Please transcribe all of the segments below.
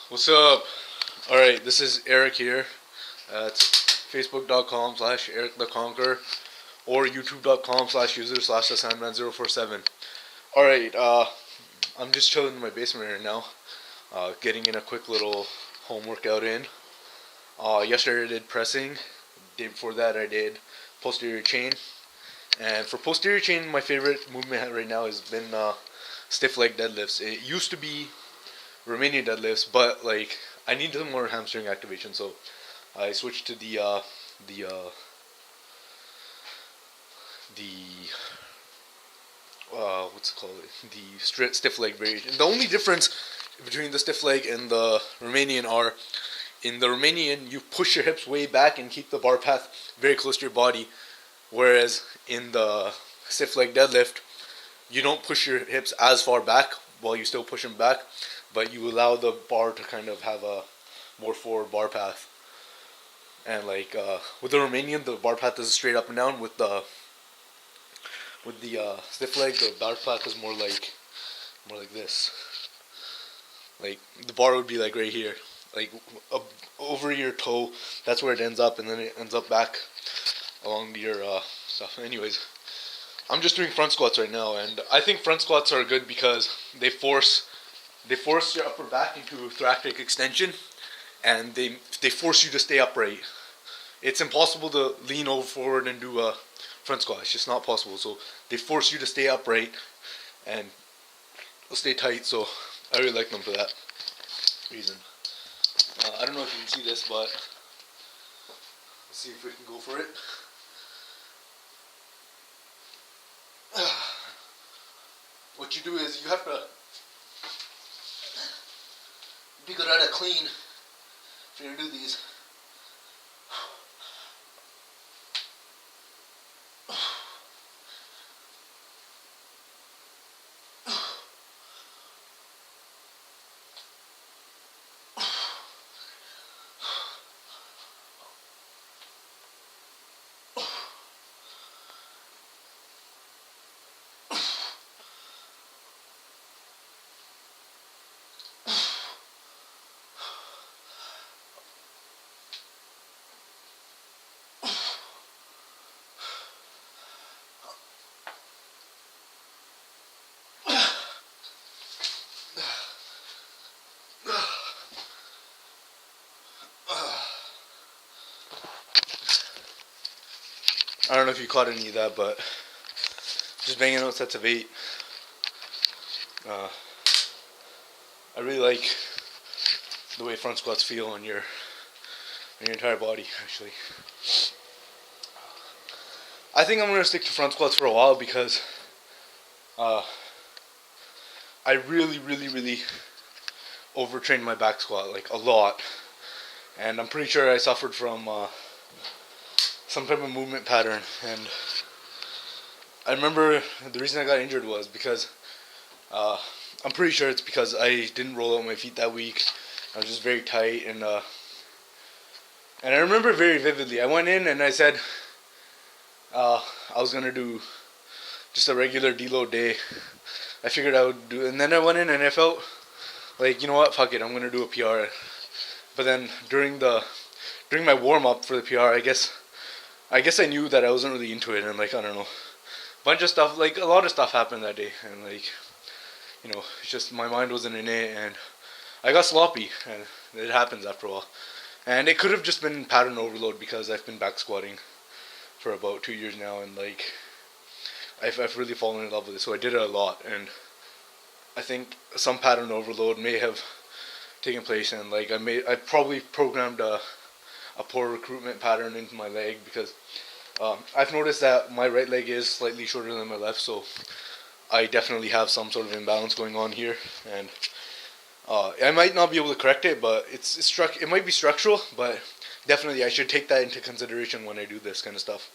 What's up? Alright, this is Eric here at facebook.com/Eric the Conqueror or youtube.com/user/thesandman047. Alright, I'm just chilling in my basement right now, getting in a quick little home workout in. Yesterday I did pressing. The day before that I did posterior chain. And for posterior chain, my favorite movement right now has been stiff leg deadlifts. It used to be Romanian deadlifts, but like I need some more hamstring activation, so I switched to the what's it called? The stiff leg variation. The only difference between the stiff leg and the Romanian are in the Romanian you push your hips way back and keep the bar path very close to your body, whereas in the stiff leg deadlift you don't push your hips as far back while you still push them back, but you allow the bar to kind of have a more forward bar path. And like with the Romanian, the bar path is straight up and down. With the stiff leg, the bar path is more like this. Like the bar would be like right here, like over your toe. That's where it ends up, and then it ends up back along your stuff. Anyways, I'm just doing front squats right now, and I think front squats are good because they force your upper back into thoracic extension, and they force you to stay upright. It's impossible to lean over forward and do a front squat. It's just not possible. So they force you to stay upright and stay tight. So I really like them for that reason. I don't know if you can see this, but let's see if we can go for it. What you do is you have to be good at a clean if you're gonna do these. I don't know if you caught any of that, but just banging out sets of 8. I really like the way front squats feel on your entire body, actually. I think I'm going to stick to front squats for a while because I really overtrained my back squat, like a lot. And I'm pretty sure I suffered from some type of movement pattern. And I remember the reason I got injured was because I'm pretty sure it's because I didn't roll out my feet that week. I was just very tight, and I remember very vividly. I went in and I said I was gonna do just a regular deload day. I figured I would do, and then I went in and I felt like, you know what, fuck it, I'm gonna do a PR. But then during my warm up for the PR, I guess I knew that I wasn't really into it, and like I don't know, bunch of stuff, like a lot of stuff happened that day, and like, you know, it's just my mind wasn't in it, and I got sloppy, and it happens after a while. And it could have just been pattern overload because I've been back squatting for about 2 years now, and like I've really fallen in love with it. So I did it a lot, and I think some pattern overload may have taken place, and like I probably programmed a poor recruitment pattern into my leg because I've noticed that my right leg is slightly shorter than my left, so I definitely have some sort of imbalance going on here, and I might not be able to correct it, but it might be structural, but definitely I should take that into consideration when I do this kind of stuff.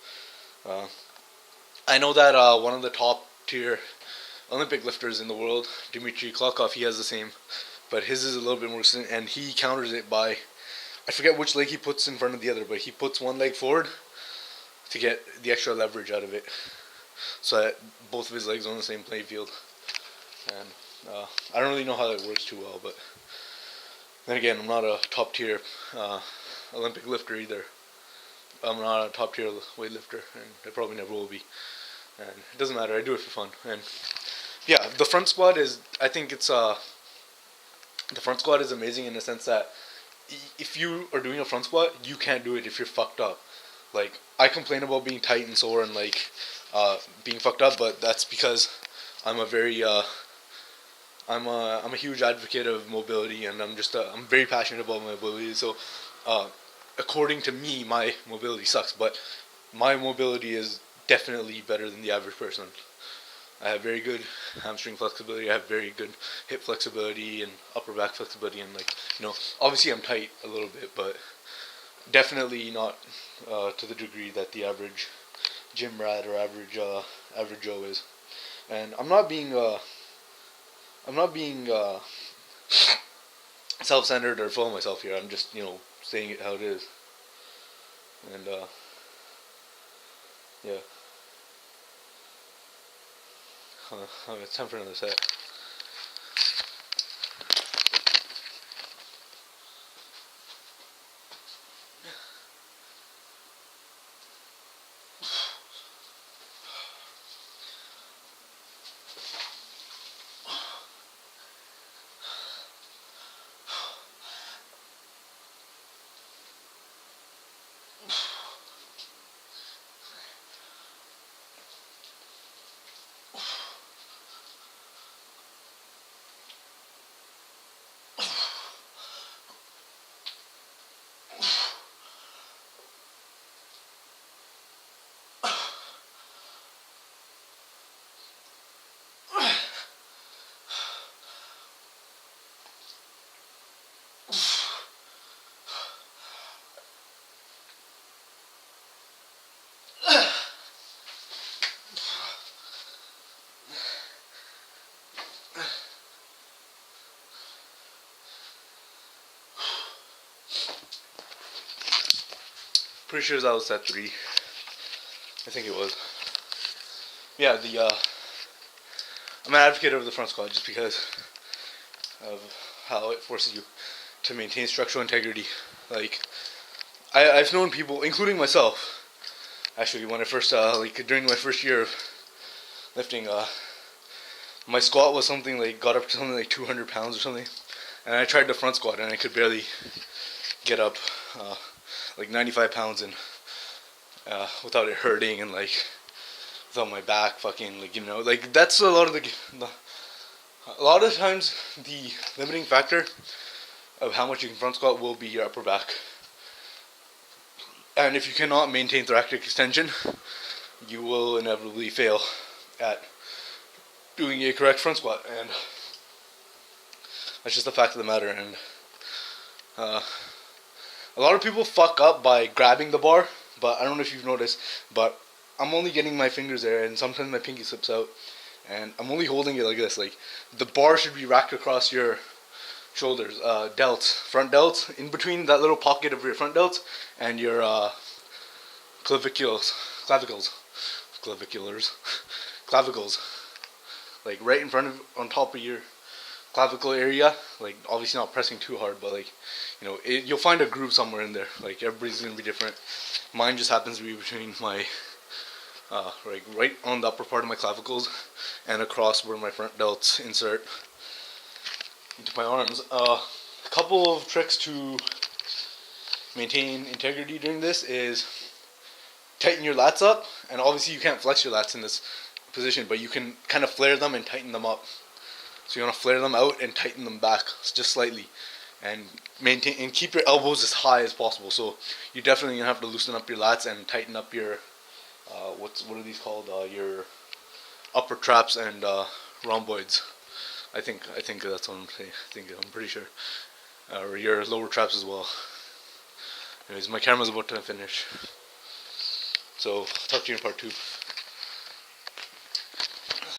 I know that one of the top tier Olympic lifters in the world, Dmitry Klokov, he has the same, but his is a little bit more recent, and he counters it by, I forget which leg he puts in front of the other, but he puts one leg forward to get the extra leverage out of it, so that both of his legs are on the same playing field. And I don't really know how that works too well, but Then again, I'm not a top tier Olympic lifter either. I'm not a top tier weightlifter, and I probably never will be. And it doesn't matter. I do it for fun. And yeah, the front squat is. I think it's the front squat is amazing in the sense that if you are doing a front squat, you can't do it if you're fucked up. Like, I complain about being tight and sore and like being fucked up, but that's because I'm a very I'm a huge advocate of mobility, and I'm very passionate about mobility. So, according to me, my mobility sucks, but my mobility is definitely better than the average person. I have very good hamstring flexibility. I have very good hip flexibility and upper back flexibility, and like, obviously I'm tight a little bit, but definitely not to the degree that the average gym rat or average Joe is. And I'm not being self-centered or full of myself here. I'm just saying it how it is. And yeah. It's time for another set. Pretty sure that was set 3. I think it was. Yeah, I'm an advocate of the front squat just because of how it forces you to maintain structural integrity. Like, I've known people, including myself, actually, when I first, during my first year of lifting, my squat was something like, got up to something like 200 pounds or something, and I tried the front squat and I could barely get up, like 95 pounds and without it hurting and like without my back fucking like that's a lot of times the limiting factor of how much you can front squat will be your upper back. And if you cannot maintain thoracic extension, you will inevitably fail at doing a correct front squat, and that's just the fact of the matter. And a lot of people fuck up by grabbing the bar, but I don't know if you've noticed, but I'm only getting my fingers there, and sometimes my pinky slips out, and I'm only holding it like this. Like, the bar should be racked across your shoulders, delts, front delts, in between that little pocket of your front delts and your clavicles, like right in front of, on top of your clavicle area. Like, obviously not pressing too hard, but like, you'll find a groove somewhere in there. Like, everybody's gonna be different. Mine just happens to be between my right on the upper part of my clavicles and across where my front delts insert into my arms. A couple of tricks to maintain integrity during this is tighten your lats up, and obviously you can't flex your lats in this position, but you can kind of flare them and tighten them up. So you want to flare them out and tighten them back just slightly, and maintain and keep your elbows as high as possible. So you're definitely gonna have to loosen up your lats and tighten up your what are these called? Your upper traps and rhomboids. I think that's what I'm saying. I'm pretty sure. Or your lower traps as well. Anyways, my camera's about to finish. So, talk to you in part 2.